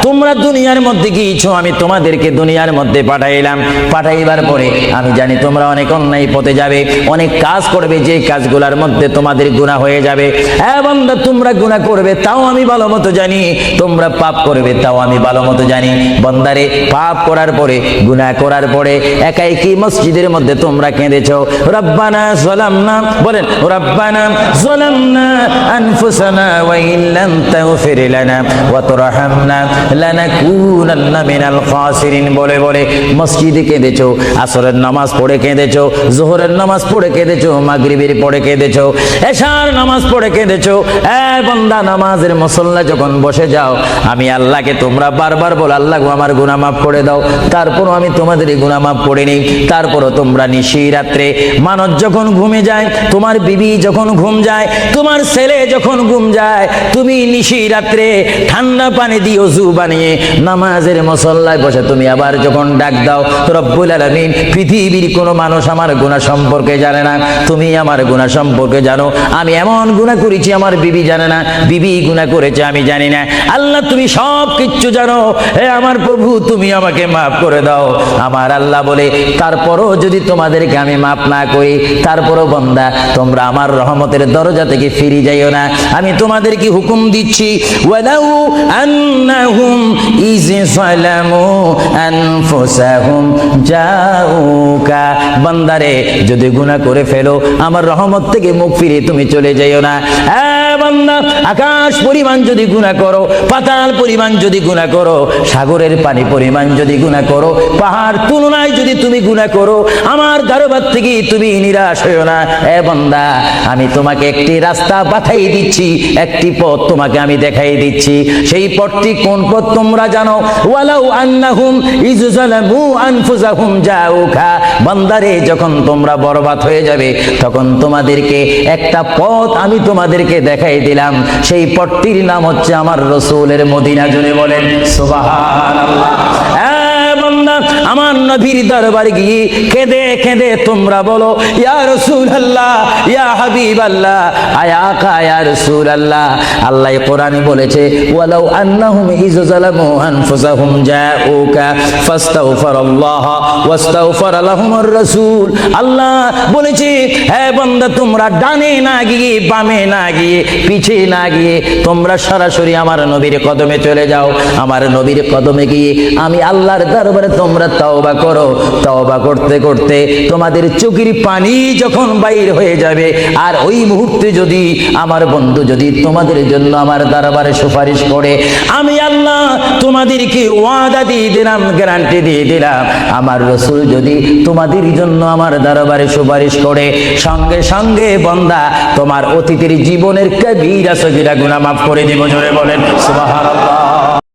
তোমরা দুনিয়ার মধ্যে গিয়েছো, আমি তোমাদেরকে দুনিয়ার মধ্যে পাঠাইলাম। পাঠাইবার পরে আমি জানি তোমরা অনেক অন্যায় পথে যাবে, অনেক কাজ করবে, যে কাজগুলোর মধ্যে তোমাদের গুনাহ হয়ে যাবে। হ্যাঁ বান্দা, তোমরা গুনাহ করবে তাও আমি ভালো মতো জানি, তোমরা পাপ করবে তাও আমি ভালো মতো জানি। বান্দারে, পাপ করার পরে, গুনাহ করার পরে একাই কি মসজিদের মধ্যে তোমরা কেঁদেছো, রব্বানা যালামনা, বলেন রব্বানা যালামনা আনফুসানা ওয়া ইল্লাম তাগফির লানা ওয়া তুরহামনা লানাকুনান্না মিনাল খাসিরিন বলে বলে মসজিদে কেঁদেছো। আসরের নামাজ পড়ে কেঁদেছো, যোহরের নামাজ পড়ে কেঁদেছো, মাগরিবের পড়ে কেঁদেছো, এশার নামাজ পড়ে কেঁদেছো। এ বান্দা, নামাজের মুসল্লা যখন বসে যাও, আমি আল্লাহকে তোমরা বারবার বল, আল্লাহ গো আমার গুনাহ মাফ করে দাও। তারপরও আমি তোমাদের গুনাহ মাফ করে নেই। তারপরও তোমরা নিশি রাত্রে, মানুষ যখন ঘুমে যায়, তোমার বিবি যখন ঘুম যায়, তোমার ছেলে যখন ঘুম যায়, তুমি নিশি রাত্রে ঠান্ডা পানি দিয়ে ওযু বানিয়ে নামাজের মুসল্লায় বসে তুমি আবার যখন ডাক দাও, রব্বুল আলামিন, পৃথিবীর কোনো মানুষ আমার গুনাহ সম্পর্কে জানে না, তুমি আমার গুনাহ সম্পর্কে জানো। আমি এমন গুনাহ করেছি আমার বিবি জানে না, বিবি গুনাহ করেছে আমি জানি না। আল্লাহ তুমি সব কিচ্ছু জানো, হে আমার প্রভু তুমি আমাকে মাফ করে দাও। আমার আল্লাহ বলে, তারপরও যদি তোমাদেরকে আমি মাফ না করি, তারপরও বান্দা তোমরা আমার রহমতের দরজা থেকে ফিরে যাইও না। আমি তোমাদেরকে হুকুম দিচ্ছি, ওয়ালাউ আন্নাহুম ইয যালামু আনফুসাহুম জাউকা, বান্দারে যদি গুনাহ করে ফেলো, আমার রহমত থেকে মুখ ফিরে তুমি চলে যাইও না। বান্দা, আকাশ পরিমাণ যদি গুনাহ করো, পাতাল পরিমাণ যদি গুনাহ করো, সাগরের পানি পরিমাণ যদি গুনাহ করো, পাহাড় তুলনায় যদি তুমি গুনাহ করো, আমার দরবার থেকে তুমি নিরাশ হইও না। এ বান্দা, আমি তোমাকে একটি রাস্তা পাঠাই দিচ্ছি, একটি পথ তোমাকে আমি দেখাই দিচ্ছি। সেই পথটি কোন পথ তোমরা জানো? ওয়ালাউ আন্নাহুম ইয যালামু আনফুসাহুম জাউকা, বান্দারে যখন তোমরা বরবাদ হয়ে যাবে, তখন তোমাদেরকে একটা পথ আমি তোমাদেরকে দেখাই দিলাম। সেই পথটির নাম হচ্ছে আমার রাসূলের মদিনা। জোরে বলেন সুবহানাল্লাহ। আমার নবীর দরবারে গিয়ে কেঁদে কেঁদে তোমরা বলো, ইয়া রাসূলুল্লাহ, ইয়া হাবিবাল্লাহ, আয়াকা ইয়া রাসূলুল্লাহ। আল্লাহ কোরআনে বলেছে, ওয়ালাউ আন্নাহুম ইয যালামু আনফুসাহুম জাউকা ফাস্তাগফিরুল্লাহ ওয়াস্তাগফার লাহুমুর রাসূল। আল্লাহ বলেছে, হে বান্দা, তোমরা ডানে না গিয়ে, বামে না গিয়ে, পিছে না গিয়ে তোমরা সরাসরি আমার নবীর কদমে চলে যাও। আমার নবীর কদমে গিয়ে আমি আল্লাহর দরবারে তোমরা তওবা করো। তওবা করতে করতে তোমাদের চোখের পানি যখন বাইর হয়ে যাবে, আর ওই মুহূর্তে যদি আমার বন্ধু যদি তোমাদের জন্য আমার দরবারে সুপারিশ করে, আমি আল্লাহ তোমাদেরকে ওয়াদা দিয়ে দিলাম, গ্যারান্টি দিয়ে দিলাম, আমার রাসূল যদি তোমাদের জন্য আমার দরবারে সুপারিশ করে, সঙ্গে সঙ্গে বান্দা তোমার অতীতের জীবনের কবিরা সগীরা গুনাহ মাফ করে দিব। জোরে বলেন সুবহানাল্লাহ।